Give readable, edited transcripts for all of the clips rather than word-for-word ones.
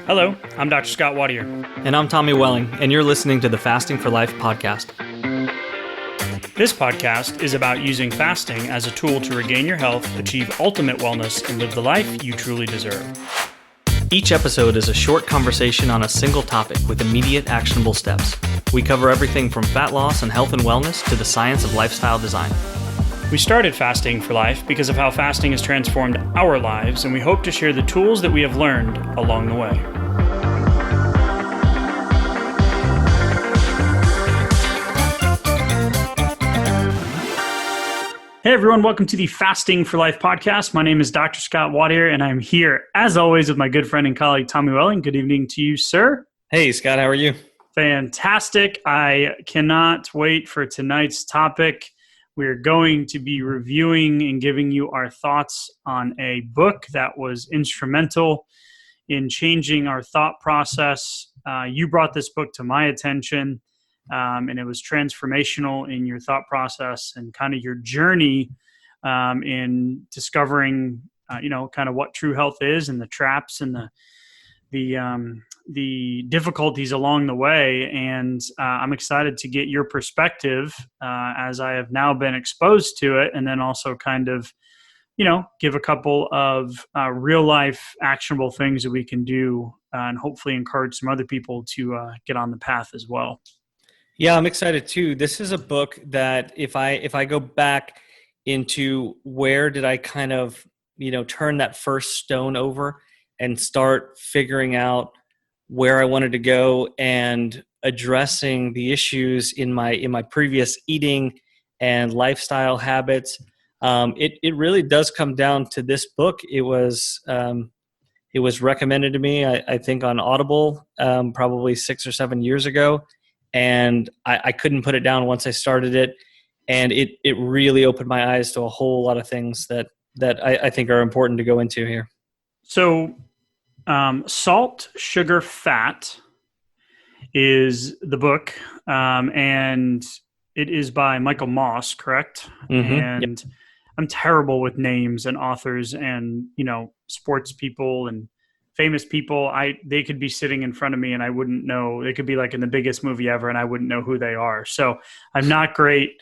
Hello, I'm Dr. Scott Wadier. And I'm Tommy Welling, and you're listening to the Fasting for Life podcast. This podcast is about using fasting as a tool to regain your health, achieve ultimate wellness, and live the life you truly deserve. Each episode is a short conversation on a single topic with immediate actionable steps. We cover everything from fat loss and health and wellness to the science of lifestyle design. We started Fasting for Life because of how fasting has transformed our lives, and we hope to share the tools that we have learned along the way. Hey everyone, welcome to the Fasting for Life podcast. My name is Dr. Scott Wadier, and I'm here, as always, with my good friend and colleague, Tommy Welling. Good evening to you, sir. Hey, Scott, how are you? Fantastic. I cannot wait for tonight's topic. We're going to be reviewing and giving you our thoughts on a book that was instrumental in changing our thought process. You brought this book to my attention, and it was transformational in your thought process and kind of your journey in discovering, kind of what true health is and the traps and the difficulties along the way. And I'm excited to get your perspective as I have now been exposed to it, and then also kind of, give a couple of real life actionable things that we can do and hopefully encourage some other people to get on the path as well. Yeah, I'm excited too. This is a book that if I go back into where did I kind of, turn that first stone over and start figuring out where I wanted to go and addressing the issues in my previous eating and lifestyle habits. It really does come down to this book. It was recommended to me, I think, on Audible probably 6 or 7 years ago. And I couldn't put it down once I started it. And it really opened my eyes to a whole lot of things that I think are important to go into here. So Salt, Sugar, Fat is the book. And it is by Michael Moss, correct? Mm-hmm. And yep. I'm terrible with names and authors and, sports people and famous people. They could be sitting in front of me and I wouldn't know. They could be like in the biggest movie ever and I wouldn't know who they are. So I'm not great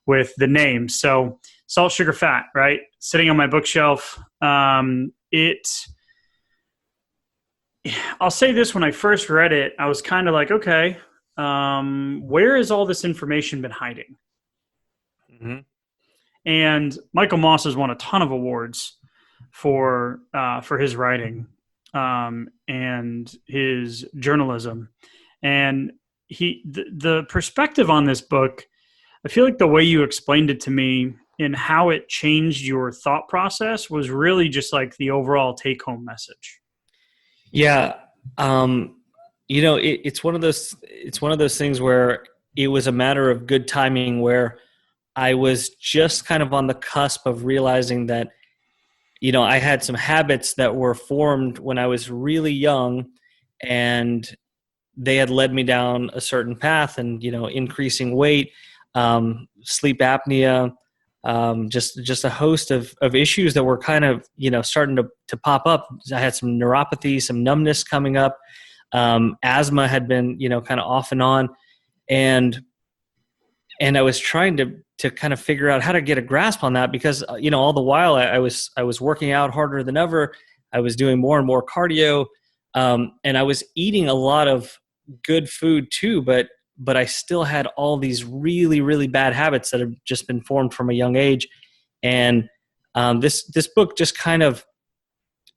with the names. So Salt, Sugar, Fat, right? Sitting on my bookshelf. I'll say this, when I first read it, I was kind of like, okay, where has all this information been hiding? Mm-hmm. And Michael Moss has won a ton of awards for his writing. And his journalism, and the perspective on this book, I feel like the way you explained it to me and how it changed your thought process was really just like the overall take home message. Yeah. It's one of those things where it was a matter of good timing, where I was just kind of on the cusp of realizing that I had some habits that were formed when I was really young, and they had led me down a certain path, and, increasing weight, sleep apnea, just a host of issues that were kind of, starting to pop up. I had some neuropathy, some numbness coming up. Asthma had been, kind of off and on. And I was trying to kind of figure out how to get a grasp on that, because, all the while I was working out harder than ever. I was doing more and more cardio, and I was eating a lot of good food too, but I still had all these really, really bad habits that have just been formed from a young age. And this book just kind of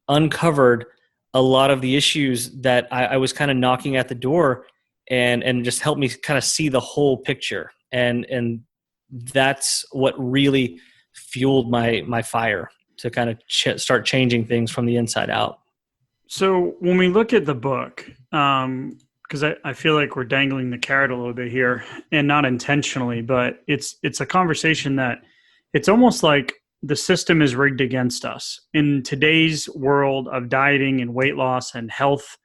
uncovered a lot of the issues that I was kind of knocking at the door, and just helped me kind of see the whole picture. And that's what really fueled my fire to kind of start changing things from the inside out. So when we look at the book, because I feel like we're dangling the carrot a little bit here, and not intentionally, but it's a conversation that it's almost like the system is rigged against us. In today's world of dieting and weight loss and health,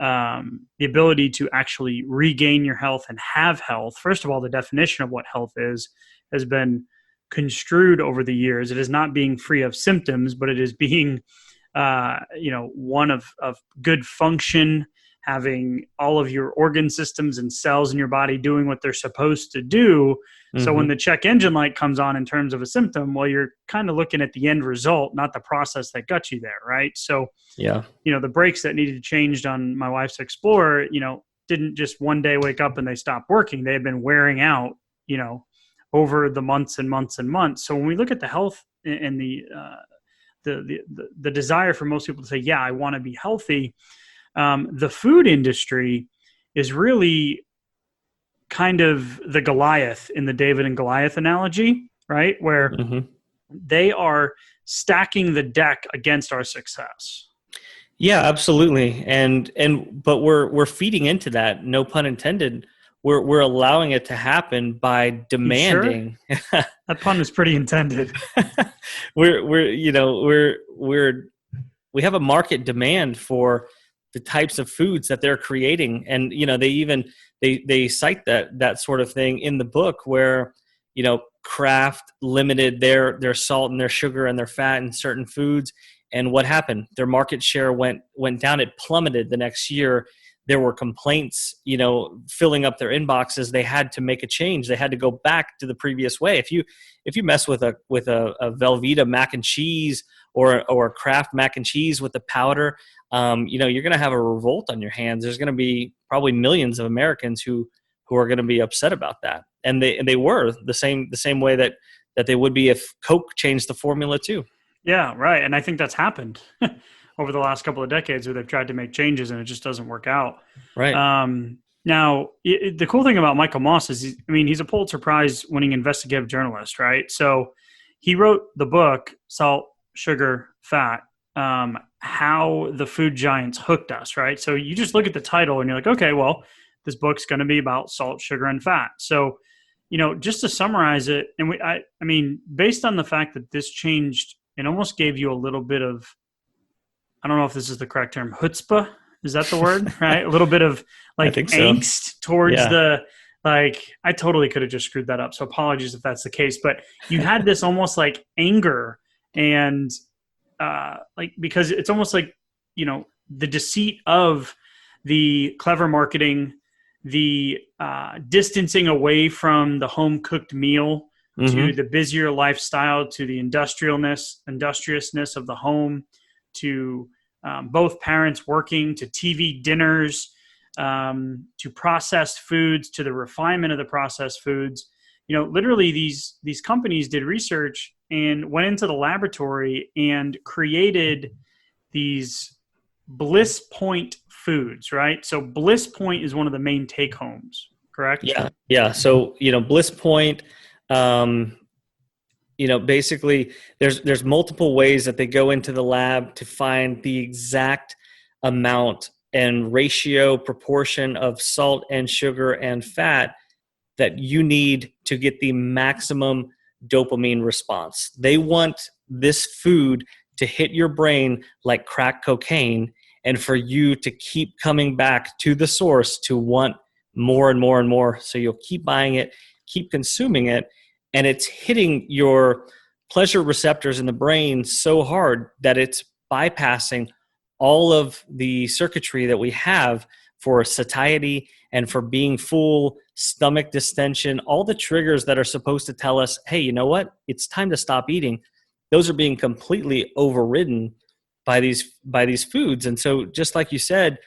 the ability to actually regain your health and have health. First of all, the definition of what health is has been construed over the years. It is not being free of symptoms, but it is being one of good function, having all of your organ systems and cells in your body doing what they're supposed to do. So when the check engine light comes on in terms of a symptom, well, you're kind of looking at the end result, not the process that got you there, right? So, the brakes that needed to change on my wife's Explorer, didn't just one day wake up and they stopped working. They had been wearing out, over the months and months and months. So when we look at the health and the desire for most people to say, yeah, I want to be healthy, the food industry is really kind of the Goliath in the David and Goliath analogy, right? Where they are stacking the deck against our success. Yeah, absolutely. But we're feeding into that, no pun intended. We're allowing it to happen by demanding. Sure? That pun was pretty intended. we have a market demand for the types of foods that they're creating, and they cite that sort of thing in the book where Kraft limited their salt and their sugar and their fat in certain foods, and what happened? Their market share went down. It plummeted the next year. There were complaints, filling up their inboxes. They had to make a change. They had to go back to the previous way. If you mess with a Velveeta mac and cheese or a Kraft mac and cheese with the powder, you're going to have a revolt on your hands. There's going to be probably millions of Americans who are going to be upset about that, and they were the same way that they would be if Coke changed the formula too. Yeah, right. And I think that's happened over the last couple of decades where they've tried to make changes and it just doesn't work out. Right. Now, the cool thing about Michael Moss is, he's a Pulitzer Prize-winning investigative journalist, right? So he wrote the book, Salt, Sugar, Fat, How the Food Giants Hooked Us, right? So you just look at the title and you're like, okay, well, this book's going to be about salt, sugar, and fat. So, just to summarize it, and based on the fact that this changed, it almost gave you a little bit of, I don't know if this is the correct term, chutzpah. Is that the word? Right? A little bit of angst towards I totally could have just screwed that up. So apologies if that's the case, but you had this almost like anger and because it's almost like, the deceit of the clever marketing, the distancing away from the home cooked meal, to the busier lifestyle, to the industriousness of the home, to both parents working, to TV dinners, to processed foods, to the refinement of the processed foods. Literally these companies did research and went into the laboratory and created these bliss point foods, right? So bliss point is one of the main take homes, correct? Yeah. So, bliss point, basically there's multiple ways that they go into the lab to find the exact amount and ratio proportion of salt and sugar and fat that you need to get the maximum dopamine response. They want this food to hit your brain like crack cocaine and for you to keep coming back to the source to want more and more and more. So you'll keep buying it, keep consuming it, and it's hitting your pleasure receptors in the brain so hard that it's bypassing all of the circuitry that we have for satiety and for being full, stomach distension, all the triggers that are supposed to tell us, hey, you know what? It's time to stop eating. Those are being completely overridden by these foods. And so just like you said,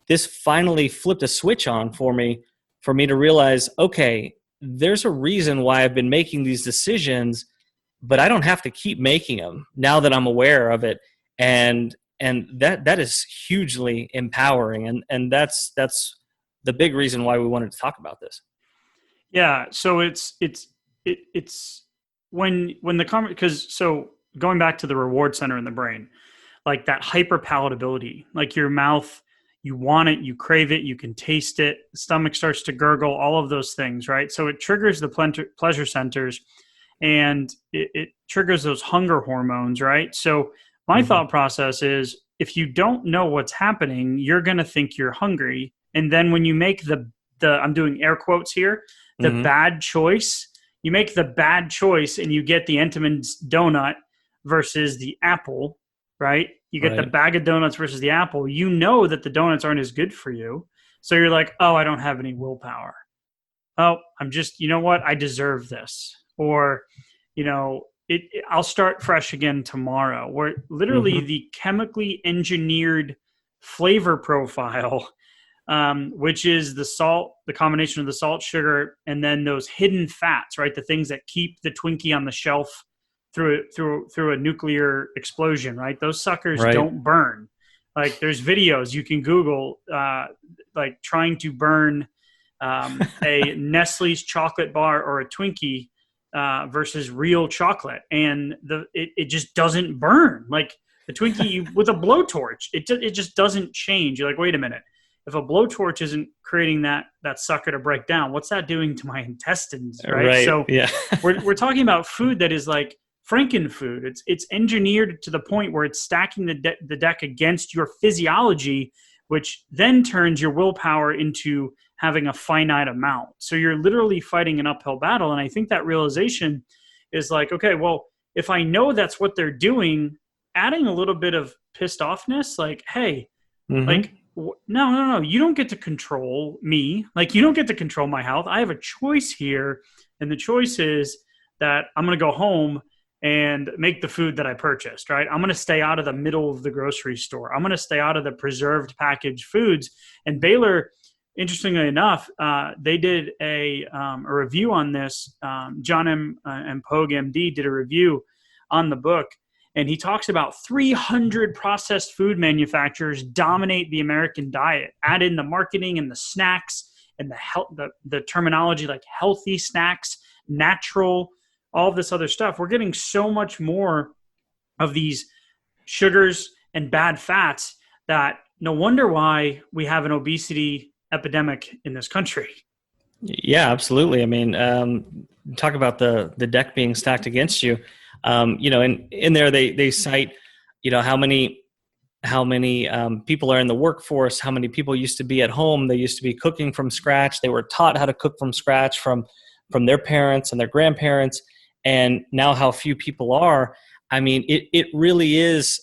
this finally flipped a switch on for me to realize, okay, there's a reason why I've been making these decisions, but I don't have to keep making them now that I'm aware of it. And that is hugely empowering. And that's the big reason why we wanted to talk about this. Yeah. So it's when because so going back to the reward center in the brain, like that hyper palatability, like your mouth, you want it, you crave it, you can taste it, the stomach starts to gurgle, all of those things, right? So it triggers the pleasure centers and it triggers those hunger hormones, right? So my thought process is if you don't know what's happening, you're going to think you're hungry. And then when you make the I'm doing air quotes here, the bad choice, you make the bad choice and you get the Entenmann's donut versus the apple, right? You get the bag of donuts versus the apple. You know that the donuts aren't as good for you. So you're like, oh, I don't have any willpower. Oh, I'm just, you know what? I deserve this. Or, I'll start fresh again tomorrow. Where literally the chemically engineered flavor profile, which is the salt, the combination of the salt, sugar, and then those hidden fats, right? The things that keep the Twinkie on the shelf through a nuclear explosion, right? Those suckers don't burn. Like there's videos you can Google, like trying to burn a Nestle's chocolate bar or a Twinkie versus real chocolate, and it just doesn't burn. Like the Twinkie with a blowtorch, it just doesn't change. You're like, wait a minute. If a blowtorch isn't creating that sucker to break down, what's that doing to my intestines, right? So we're talking about food that is like Frankenfood. It's engineered to the point where it's stacking the deck against your physiology, which then turns your willpower into having a finite amount. So you're literally fighting an uphill battle. And I think that realization is like, okay, well, if I know that's what they're doing, adding a little bit of pissed offness, like, hey, like, no, you don't get to control me. Like, you don't get to control my health. I have a choice here. And the choice is that I'm going to go home and make the food that I purchased, right? I'm going to stay out of the middle of the grocery store. I'm going to stay out of the preserved packaged foods. And Baylor, interestingly enough, they did a review on this. John M. Pogue, MD, did a review on the book. And he talks about 300 processed food manufacturers dominate the American diet. Add in the marketing and the snacks and the terminology like healthy snacks, natural, all of this other stuff. We're getting so much more of these sugars and bad fats that no wonder why we have an obesity epidemic in this country. Yeah, absolutely. I mean, talk about the deck being stacked against you. In there they cite, how many people are in the workforce, how many people used to be at home. They used to be cooking from scratch. They were taught how to cook from scratch from their parents and their grandparents. And now how few people are. I mean, it really is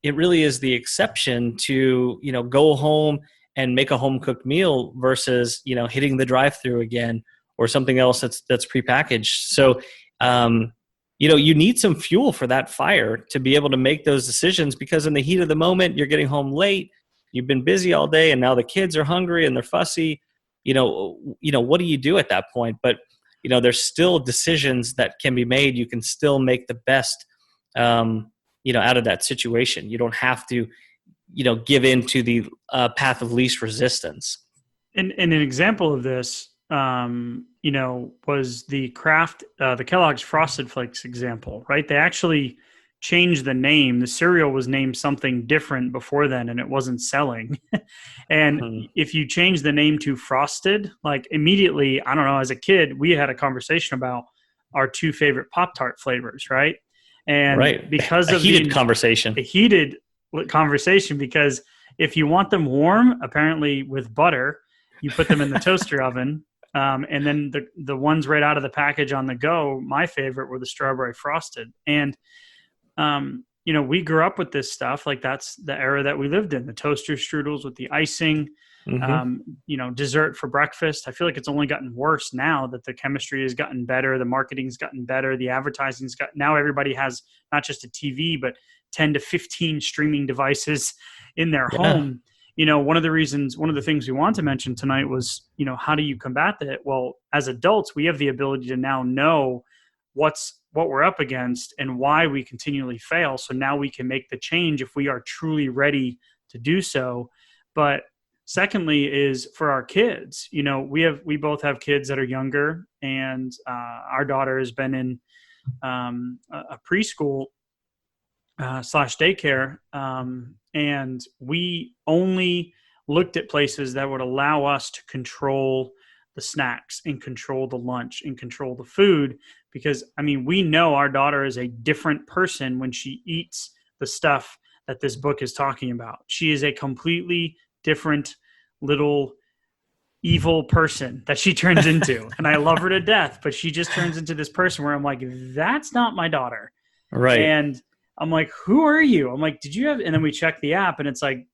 the exception to, go home and make a home cooked meal versus, hitting the drive-through again or something else that's prepackaged. So, you need some fuel for that fire to be able to make those decisions, because in the heat of the moment, you're getting home late, you've been busy all day, and now the kids are hungry and they're fussy. What do you do at that point? But, there's still decisions that can be made. You can still make the best, out of that situation. You don't have to, give into the path of least resistance. And an example of this, was the Kellogg's Frosted Flakes example, right? They actually changed the name. The cereal was named something different before then, and it wasn't selling. And if you change the name to Frosted, like immediately, I don't know, as a kid, we had a conversation about our two favorite Pop-Tart flavors, right? And because of a heated conversation, because if you want them warm, apparently with butter, you put them in the toaster oven. And then the ones right out of the package on the go, my favorite were the strawberry frosted. And, we grew up with this stuff. Like that's the era that we lived in, the toaster strudels with the icing, dessert for breakfast. I feel like it's only gotten worse now that the chemistry has gotten better. The marketing's gotten better. The advertising's now everybody has not just a TV, but 10 to 15 streaming devices in their home. One of the things we want to mention tonight was, how do you combat that? Well, as adults, we have the ability to now know what we're up against and why we continually fail. So now we can make the change if we are truly ready to do so. But secondly is for our kids, we both have kids that are younger, and our daughter has been in a preschool / daycare. And we only looked at places that would allow us to control the snacks and control the lunch and control the food, because we know our daughter is a different person when she eats the stuff that this book is talking about. She is a completely different little evil person that she turns into. And I love her to death, but she just turns into this person where I'm like, that's not my daughter. Right. And I'm like, who are you? I'm like, did you have, and then we checked the app and it's like,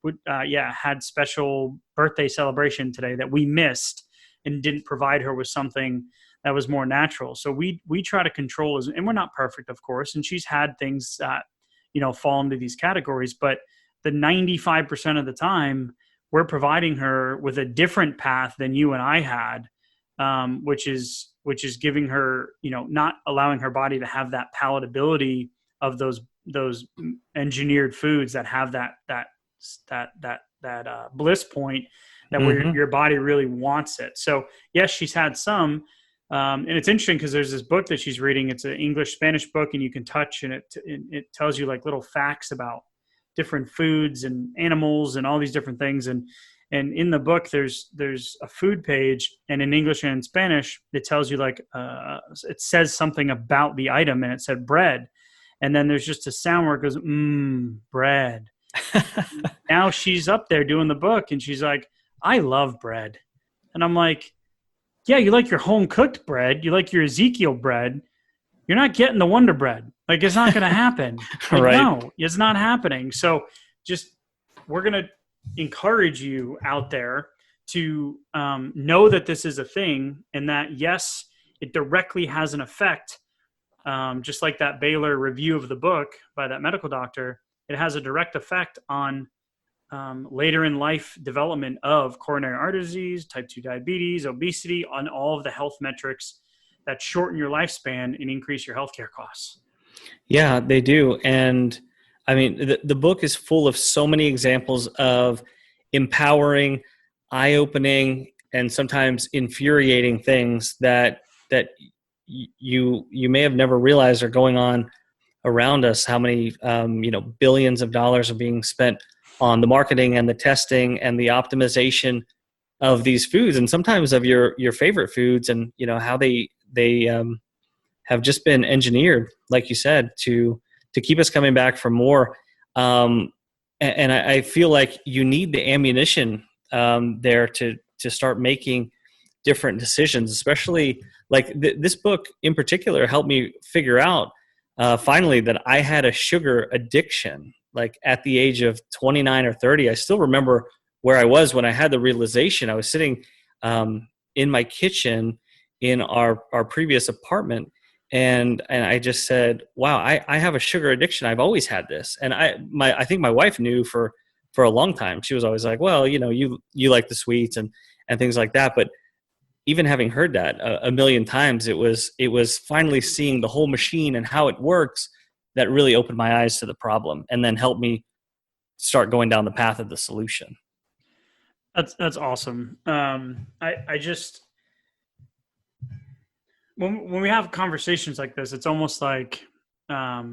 yeah, had special birthday celebration today that we missed and didn't provide her with something that was more natural. So we try to control, and we're not perfect, of course. And she's had things that, fall into these categories, but the 95% of the time we're providing her with a different path than you and I had, which is giving her, not allowing her body to have that palatability of those engineered foods that have that bliss point that where your body really wants it. So yes, she's had some, and it's interesting because there's this book that she's reading. It's an English-Spanish book, and you can touch, and it tells you like little facts about different foods and animals and all these different things. And in the book, there's a food page, and in English and in Spanish, it tells you like it says something about the item, and it said bread. And then there's just a sound where it goes, bread. Now she's up there doing the book, and she's like, I love bread. And I'm like, yeah, you like your home cooked bread. You like your Ezekiel bread. You're not getting the Wonder Bread. Like, it's not going to happen. Like, right. No, it's not happening. So we're going to encourage you out there to know that this is a thing, and that, yes, it directly has an effect. Just like that Baylor review of the book by that medical doctor, it has a direct effect on later in life development of coronary artery disease, type 2 diabetes, obesity, on all of the health metrics that shorten your lifespan and increase your healthcare costs. Yeah, they do. And I mean, the book is full of so many examples of empowering, eye-opening, and sometimes infuriating things that you may have never realized are going on around us. How many billions of dollars are being spent on the marketing and the testing and the optimization of these foods, and sometimes of your favorite foods, and how they have just been engineered, like you said, to keep us coming back for more. And I feel like you need the ammunition there to start making different decisions, especially like this book in particular helped me figure out finally that I had a sugar addiction. Like at the age of 29 or 30, I still remember where I was when I had the realization. I was sitting in my kitchen in our previous apartment, and I just said, wow, I have a sugar addiction. I've always had this. And I think my wife knew for a long time. She was always like, well, you like the sweets and things like that. But even having heard that a million times, it was finally seeing the whole machine and how it works that really opened my eyes to the problem, and then helped me start going down the path of the solution. That's awesome. I just, when we have conversations like this, it's almost like, I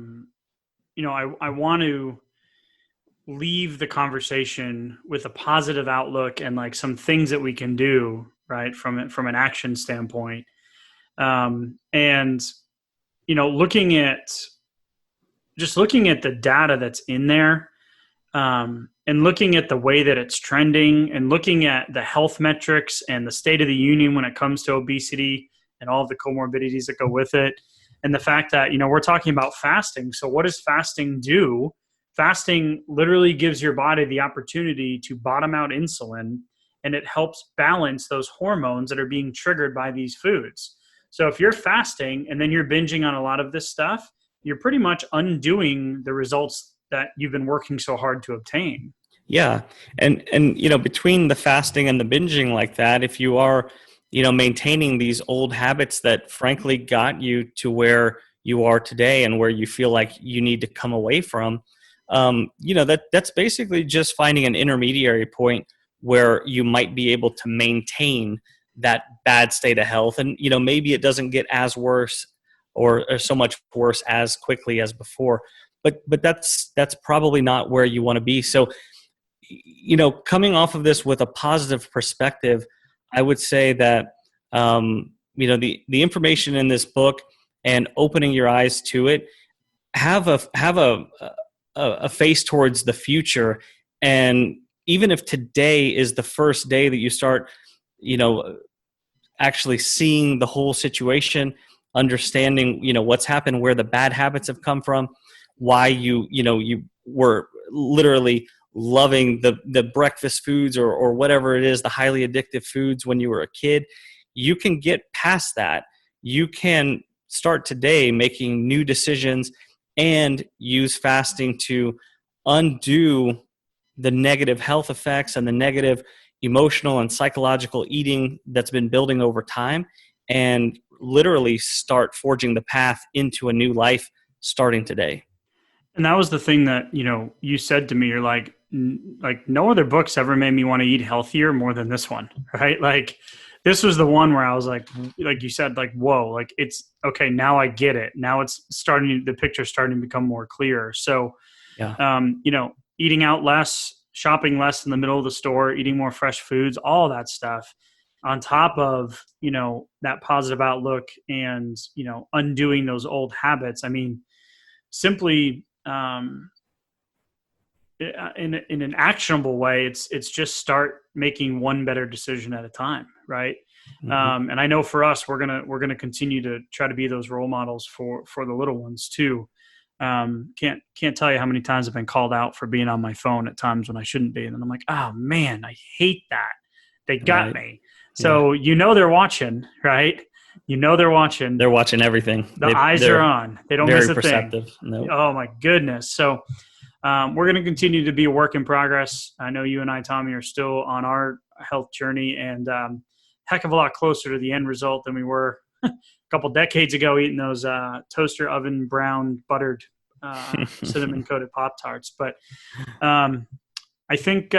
want to leave the conversation with a positive outlook and like some things that we can do, right, from an action standpoint. And looking at the data that's in there, and looking at the way that it's trending, and looking at the health metrics and the state of the union when it comes to obesity and all of the comorbidities that go with it. And the fact that, we're talking about fasting. So what does fasting do? Fasting literally gives your body the opportunity to bottom out insulin, and it helps balance those hormones that are being triggered by these foods. So if you're fasting and then you're binging on a lot of this stuff, you're pretty much undoing the results that you've been working so hard to obtain. Yeah. And between the fasting and the binging like that, if you are, maintaining these old habits that frankly got you to where you are today and where you feel like you need to come away from, that's basically just finding an intermediary point where you might be able to maintain that bad state of health. And, maybe it doesn't get as worse or so much worse as quickly as before, but that's probably not where you want to be. So, coming off of this with a positive perspective, I would say that, the information in this book and opening your eyes to it, have a face towards the future. And even if today is the first day that you start, actually seeing the whole situation, understanding, what's happened, where the bad habits have come from, why you were literally loving the breakfast foods or whatever it is, the highly addictive foods when you were a kid. You can get past that. You can start today making new decisions and use fasting to undo the negative health effects and the negative emotional and psychological eating that's been building over time, and literally start forging the path into a new life starting today. And that was the thing that, you said to me, you're like no other books ever made me want to eat healthier more than this one, right? Like this was the one where I was like you said, like, whoa, like it's okay. Now I get it. Now the picture's starting to become more clear. So, Yeah. Eating out less, shopping less in the middle of the store, eating more fresh foods, all that stuff on top of, that positive outlook and, undoing those old habits. I mean, simply, in an actionable way, it's just start making one better decision at a time, right? Mm-hmm. And I know for us, we're gonna continue to try to be those role models for the little ones too. Can't tell you how many times I've been called out for being on my phone at times when I shouldn't be, and then I'm like, oh man, I hate that. They got Right. me. So they're watching, right? They're watching. They're watching everything. The eyes are on. They don't miss a perceptive. thing. Nope. Oh my goodness. So we're going to continue to be a work in progress. I know you and I, Tommy, are still on our health journey, and heck of a lot closer to the end result than we were a couple decades ago eating those toaster oven brown buttered cinnamon coated Pop-Tarts. But I think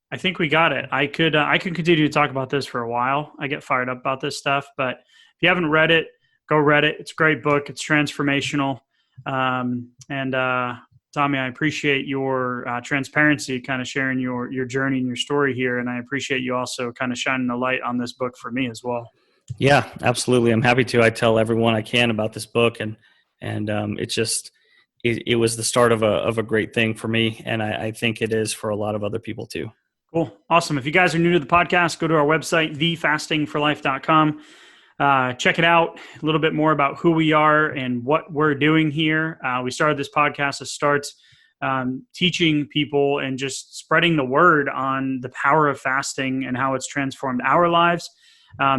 I think we got it. I could continue to talk about this for a while. I get fired up about this stuff, but if you haven't read it, go read it. It's a great book. It's transformational. And Tommy, I appreciate your transparency, kind of sharing your journey and your story here. And I appreciate you also kind of shining the light on this book for me as well. Yeah, absolutely. I'm happy to. I tell everyone I can about this book, and it was the start of a great thing for me. And I think it is for a lot of other people too. Cool. Awesome. If you guys are new to the podcast, go to our website, thefastingforlife.com. Check it out, a little bit more about who we are and what we're doing here. We started this podcast to start teaching people and just spreading the word on the power of fasting and how it's transformed our lives.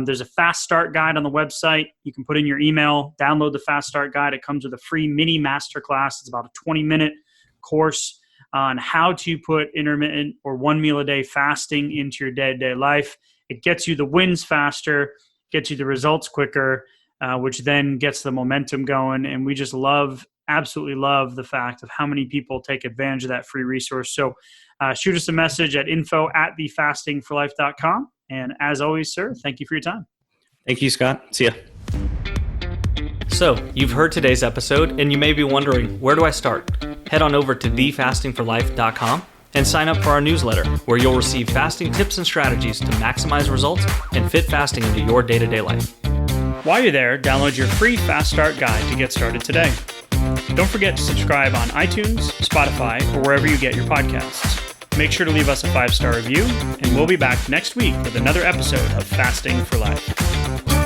There's a fast start guide on the website. You can put in your email, download the fast start guide. It comes with a free mini masterclass. It's about a 20-minute course on how to put intermittent or one meal a day fasting into your day-to-day life. It gets you the wins faster, gets you the results quicker, which then gets the momentum going. And we just absolutely love the fact of how many people take advantage of that free resource. So shoot us a message at info@thefastingforlife.com. And as always, sir, thank you for your time. Thank you, Scott. See ya. So you've heard today's episode, and you may be wondering, where do I start? Head on over to thefastingforlife.com and sign up for our newsletter, where you'll receive fasting tips and strategies to maximize results and fit fasting into your day-to-day life. While you're there, download your free Fast Start guide to get started today. Don't forget to subscribe on iTunes, Spotify, or wherever you get your podcasts. Make sure to leave us a 5-star review, and we'll be back next week with another episode of Fasting for Life.